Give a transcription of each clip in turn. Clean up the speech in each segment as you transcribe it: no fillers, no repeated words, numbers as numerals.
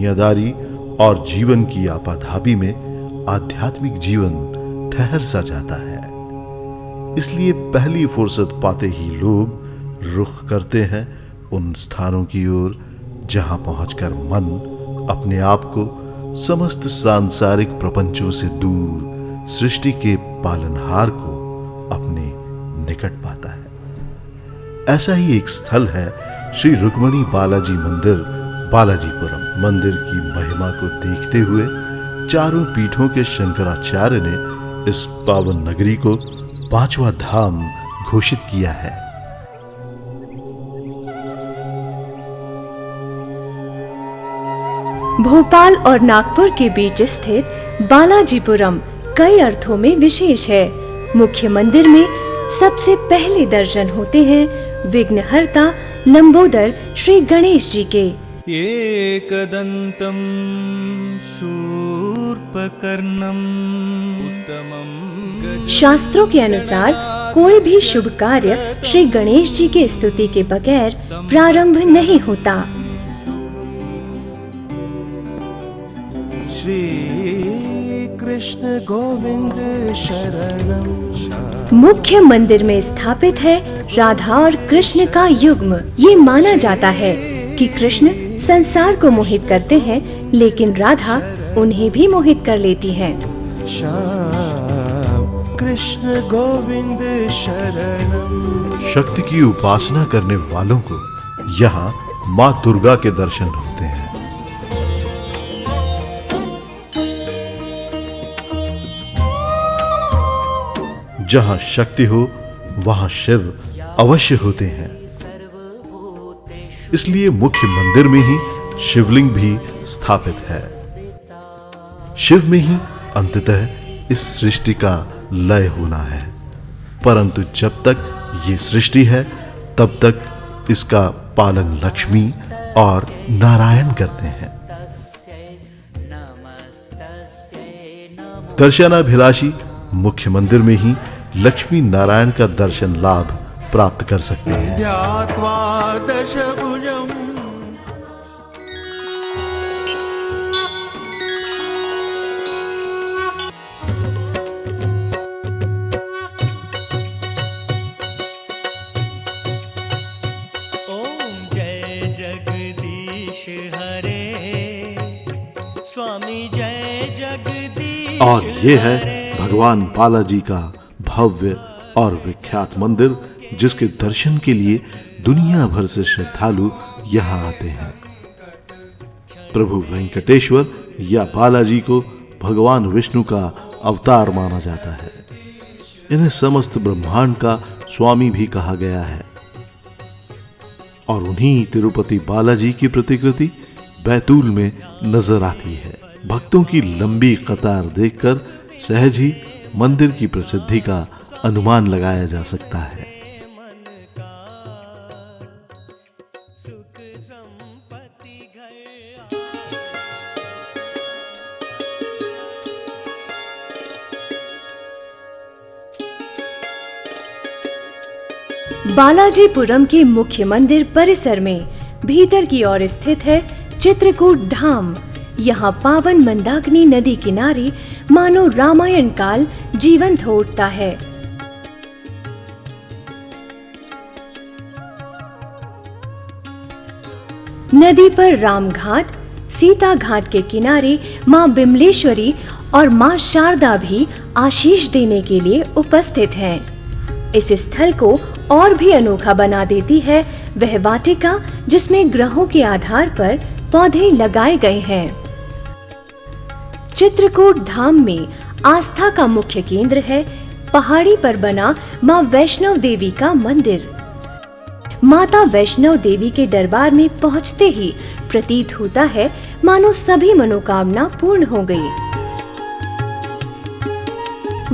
दुनियादारी और जीवन की आपाधापी में आध्यात्मिक जीवन ठहर सा जाता है। इसलिए पहली फुर्सत पाते ही लोग रुख करते हैं उन स्थानों की ओर जहां पहुंचकर मन अपने आप को समस्त सांसारिक प्रपंचों से दूर सृष्टि के पालनहार को अपने निकट पाता है। ऐसा ही एक स्थल है श्री रुक्मणी बालाजी मंदिर, बालाजीपुरम। मंदिर की महिमा को देखते हुए चारों पीठों के शंकराचार्य ने इस पावन नगरी को 5वां धाम घोषित किया है। भोपाल और नागपुर के बीच स्थित बालाजीपुरम कई अर्थों में विशेष है। मुख्य मंदिर में सबसे पहले दर्शन होते हैं विघ्नहर्ता लंबोदर श्री गणेश जी के। एकदंतम शूर्पकर्णम उत्तमम। शास्त्रों के अनुसार कोई भी शुभ कार्य श्री गणेश जी के स्तुति के बगैर प्रारंभ नहीं होता। श्री कृष्ण गोविंद शरणम। मुख्य मंदिर में स्थापित है राधा और कृष्ण का युग्म। ये माना जाता है कि कृष्ण संसार को मोहित करते हैं, लेकिन राधा उन्हें भी मोहित कर लेती है। श्याम कृष्ण गोविंद शरणम। शक्ति की उपासना करने वालों को यहाँ माँ दुर्गा के दर्शन होते हैं। जहां शक्ति हो वहां शिव अवश्य होते हैं। इसलिए मुख्य मंदिर में ही शिवलिंग भी स्थापित है। शिव में ही अंततः इस सृष्टि का लय होना है, परंतु जब तक ये सृष्टि है तब तक इसका पालन लक्ष्मी और नारायण करते हैं। दर्शनाभिलाषी मुख्य मंदिर में ही लक्ष्मी नारायण का दर्शन लाभ प्राप्त कर सकते हैं। ध्यात्वा दशभुजम्। ओम जय जगदीश हरे, स्वामी जय जगदीश। और ये है भगवान बालाजी का भव्य और विख्यात मंदिर, जिसके दर्शन के लिए दुनिया भर से श्रद्धालु यहाँ आते हैं। प्रभु वेंकटेश्वर या बालाजी को भगवान विष्णु का अवतार माना जाता है। इन्हें समस्त ब्रह्मांड का स्वामी भी कहा गया है। और उन्हीं तिरुपति बालाजी की प्रतिकृति बैतूल में नजर आती है। भक्तों की लंबी कतार देखकर सहज ही मंदिर की प्रसिद्धि का अनुमान लगाया जा सकता है। बालाजीपुरम के मुख्य मंदिर परिसर में भीतर की ओर स्थित है चित्रकूट धाम। यहाँ पावन मंदाकिनी नदी किनारे मानो रामायण काल जीवंत हो उठता है। नदी पर राम घाट, सीता घाट के किनारे माँ बिमलेश्वरी और माँ शारदा भी आशीष देने के लिए उपस्थित हैं। इस स्थल को और भी अनोखा बना देती है वह वाटिका जिसमें ग्रहों के आधार पर पौधे लगाए गए हैं। चित्रकूट धाम में आस्था का मुख्य केंद्र है पहाड़ी पर बना माँ वैष्णव देवी का मंदिर। माता वैष्णव देवी के दरबार में पहुँचते ही प्रतीत होता है मानो सभी मनोकामना पूर्ण हो गई।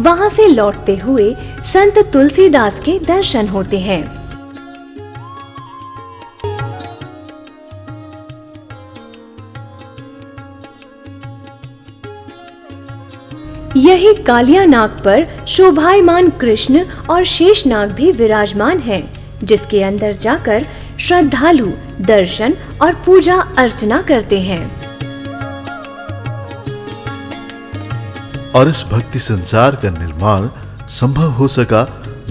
वहां से लौटते हुए संत तुलसीदास के दर्शन होते हैं। यही कालियानाग पर शोभायमान कृष्ण और शेषनाग भी विराजमान हैं, जिसके अंदर जाकर श्रद्धालु दर्शन और पूजा अर्चना करते हैं। और इस भक्ति संसार का निर्माण संभव हो सका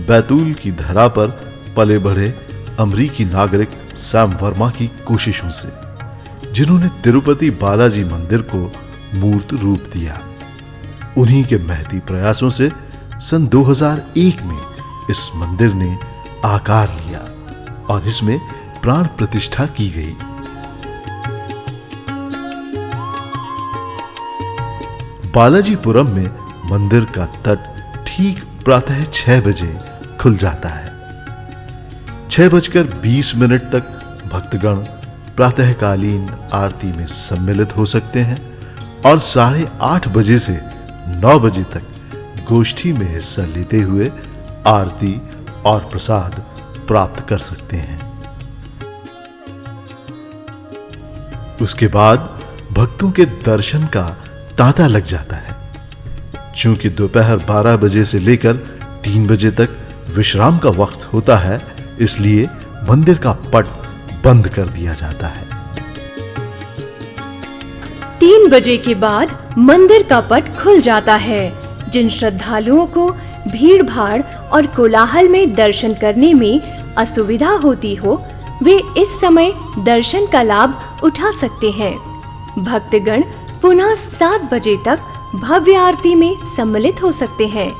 बैतूल की धरा पर पले बढ़े अमरीकी नागरिक सैम वर्मा की कोशिशों से, जिन्होंने तिरुपति बालाजी मंदिर को मूर्त रूप दिया। उन्हीं के मेहनती प्रयासों से सन 2001 में इस मंदिर ने आकार लिया और इसमें प्राण प्रतिष्ठा की गई। बालाजीपुरम में मंदिर का तट ठीक प्रातः 6 बजे खुल जाता है। 6:20 तक भक्तगण प्रातःकालीन आरती में सम्मिलित हो सकते हैं और 8:30 बजे से 9 बजे तक गोष्ठी में हिस्सा लेते हुए आरती और प्रसाद प्राप्त कर सकते हैं। उसके बाद भक्तों के दर्शन का तांता लग जाता है। चूंकि दोपहर 12 बजे से लेकर 3 बजे तक विश्राम का वक्त होता है, इसलिए मंदिर का पट बंद कर दिया जाता है। 3 बजे के बाद मंदिर का पट खुल जाता है। जिन श्रद्धालुओं को भीड़ भाड़ और कोलाहल में दर्शन करने में असुविधा होती हो, वे इस समय दर्शन का लाभ उठा सकते हैं। भक्तगण पुनः 7 बजे तक भव्य आरती में सम्मिलित हो सकते हैं।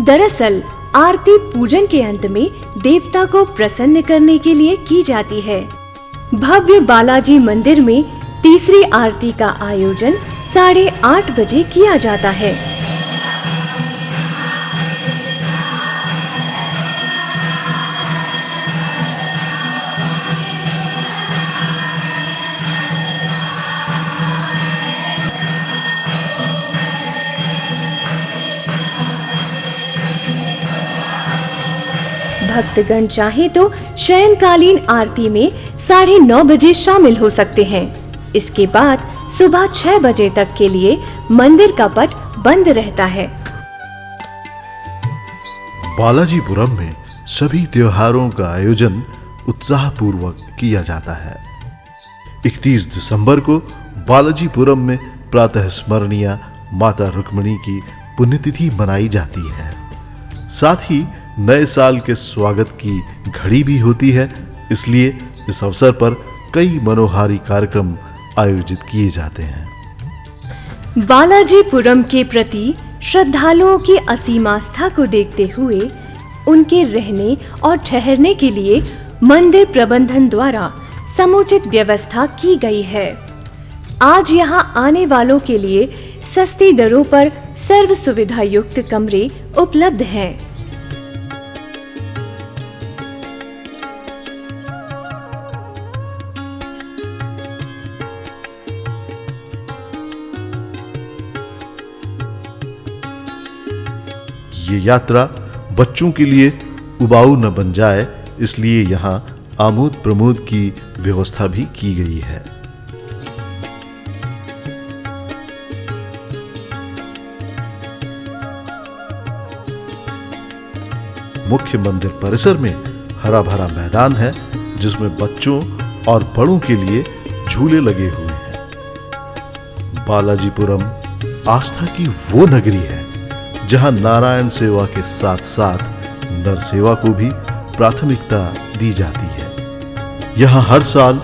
दरअसल आरती पूजन के अंत में देवता को प्रसन्न करने के लिए की जाती है। भव्य बालाजी मंदिर में तीसरी आरती का आयोजन 8:30 बजे किया जाता है। भक्तगण चाहे तो शयनकालीन आरती में 9:30 बजे शामिल हो सकते हैं। इसके बाद सुबह 6 बजे तक के लिए मंदिर का पट बंद रहता है। बालाजीपुरम में सभी त्योहारों का आयोजन उत्साहपूर्वक किया जाता है। 31 दिसंबर को बालाजीपुरम में प्रातः स्मरणीय माता रुक्मिणी की पुण्यतिथि मनाई जाती है। साथ ही नए साल के स्वागत की घड़ी भी होती है, इसलिए इस अवसर पर कई मनोहारी कार्यक्रम आयोजित किए जाते हैं। बालाजीपुरम के प्रति श्रद्धालुओं की असीम आस्था को देखते हुए उनके रहने और ठहरने के लिए मंदिर प्रबंधन द्वारा समुचित व्यवस्था की गई है। आज यहां आने वालों के लिए सस्ती दरों पर सर्व सुविधा युक्त कमरे उपलब्ध हैं। ये यात्रा बच्चों के लिए उबाऊ न बन जाए, इसलिए यहाँ आमोद प्रमोद की व्यवस्था भी की गई है। मुख्य मंदिर परिसर में हरा भरा मैदान है, जिसमें बच्चों और बड़ों के लिए झूले लगे हुए हैं। बालाजीपुरम आस्था की वो नगरी है जहां नारायण सेवा के साथ साथ नर सेवा को भी प्राथमिकता दी जाती है। यहां हर साल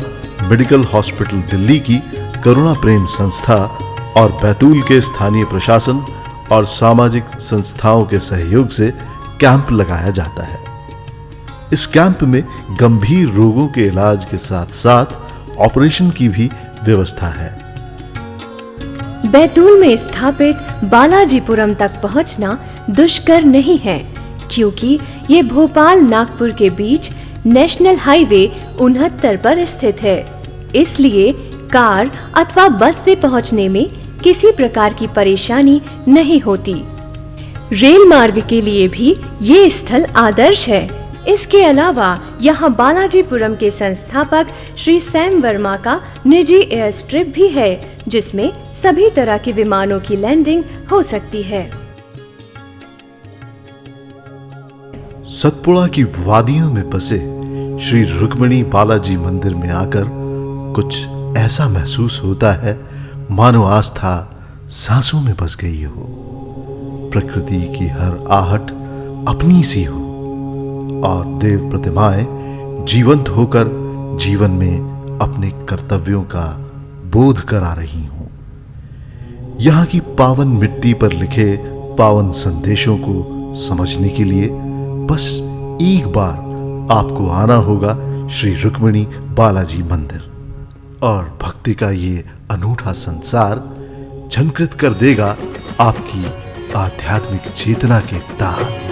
मेडिकल हॉस्पिटल दिल्ली की करुणा प्रेम संस्था और बैतूल के स्थानीय प्रशासन और सामाजिक संस्थाओं के सहयोग से कैंप लगाया जाता है। इस कैंप में गंभीर रोगों के इलाज के साथ साथ ऑपरेशन की भी व्यवस्था है। बैतूल में स्थापित बालाजीपुरम तक पहुंचना दुष्कर नहीं है, क्योंकि ये भोपाल नागपुर के बीच नेशनल हाईवे 69 पर स्थित है। इसलिए कार अथवा बस से पहुंचने में किसी प्रकार की परेशानी नहीं होती। रेल मार्ग के लिए भी ये स्थल आदर्श है। इसके अलावा यहाँ बालाजीपुरम के संस्थापक श्री सैम वर्मा का निजी एयर स्ट्रिप भी है, जिसमें सभी तरह के विमानों की लैंडिंग हो सकती है। सतपुड़ा की वादियों में बसे श्री रुक्मिणी बालाजी मंदिर में आकर कुछ ऐसा महसूस होता है मानो आस्था सांसों में बस गई हो, प्रकृति की हर आहट अपनी सी हो और देव प्रतिमाएं जीवंत होकर जीवन में अपने कर्तव्यों का बोध करा रही हूं। यहां की पावन मिट्टी पर लिखे पावन संदेशों को समझने के लिए बस एक बार आपको आना होगा श्री रुक्मिणी बालाजी मंदिर, और भक्ति का ये अनूठा संसार झंकृत कर देगा आपकी आध्यात्मिक चेतना के तार।